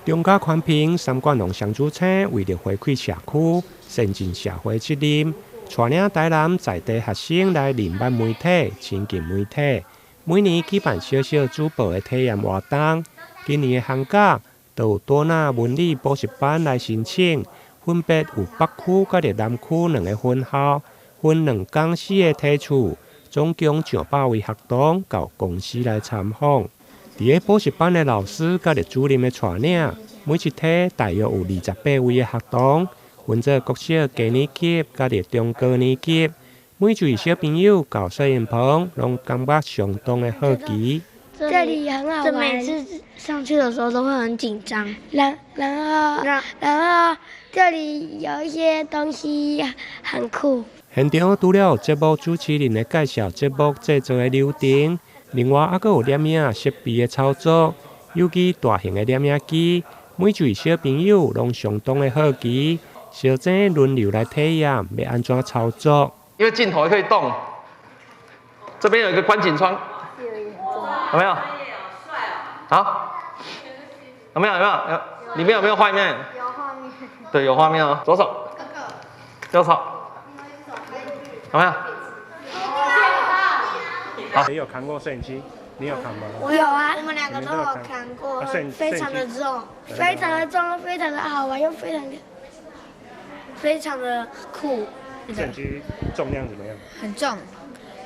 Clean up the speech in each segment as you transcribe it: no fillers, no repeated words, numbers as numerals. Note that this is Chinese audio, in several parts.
中嘉寬屏三觀農鄉組稱，為了回饋社區、善盡社會責任，帶領台南在地學生來認識媒體、親近媒體，每年舉辦小小主播的體驗活動。今年的寒假，都有多納文理補習班來申請，分別有北區甲南區兩個分校，分2講4個梯次，總共200位學童到公司來參訪。佇個補習班的老師甲主任的帶領，每一梯大約有28位的學童，分做國小低年級甲中高年級。每一位小朋友到攝影棚，攏感覺相當的好奇。這裡很好玩，每次上去的時候都會很緊張。然後這裡有一些東西很酷。現場除了節目主持人的介紹節目製作的流程，另外還有攝影設備的操作，尤其大型的攝影機，每一位小朋友攏相當的好奇，小姐輪流來體驗要安怎操作。因為鏡頭也可以動，這邊有一個觀景窗，有沒有？好，有沒有？裡面有沒有畫面？有畫面。對，有畫面哦。左手，右手，有沒有？好，你有看過攝影機？你有看嗎？我有啊，我們2個都有看過，非常的重，非常的重，非常的好玩，又非常的酷。攝影機重量怎麼樣？很重，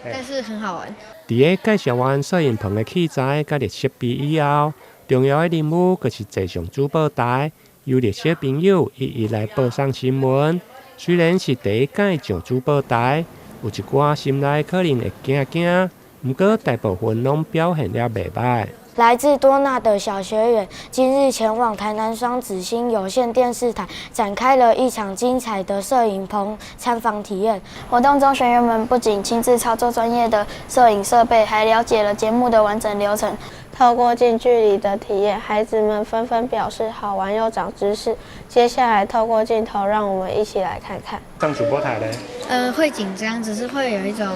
但是很好玩。在介紹完攝影棚的器材甲設備以後，重要的任務就是坐上主播台，由着小朋友一一來報上新聞。雖然是第一屆上主播台，有一寡心內可能會驚，不過大部分攏表現了袂歹。來自多納的小學員今日前往台南雙子星有線電視台，展開了一場精彩的攝影棚參訪體驗。活動中，學員們不僅親自操作專業的攝影設備，還了解了節目的完整流程。透過近距離的體驗，孩子們紛紛表示好玩又長知識。接下來，透過鏡頭，讓我們一起來看看。上主播台呢？會緊張，只是會有一種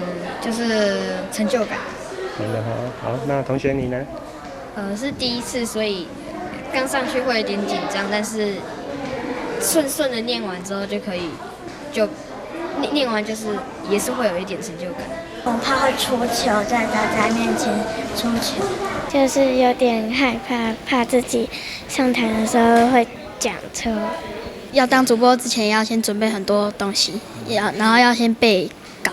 就是成就感。好，那同學你呢？是第一次，所以剛上去會有點緊張，但是順的念完之後就可以，就念完就是也是會有一點成就感。他會出糗，在大家面前出糗，就是有點害怕，怕自己上台的時候會講錯。要當主播之前要先準備很多東西，然後要先背稿，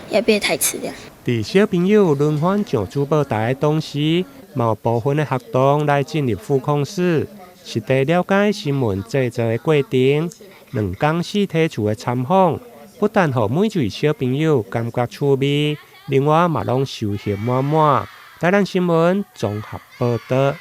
也背台詞這樣。在小朋友輪番上主播台的同時，有部分的學童來進入副控室，實地了解新聞製作的過程。2講4梯次的參訪，不但讓每一位小朋友感覺趣味，另外嘛攏收穫滿滿。台南新聞綜合報道。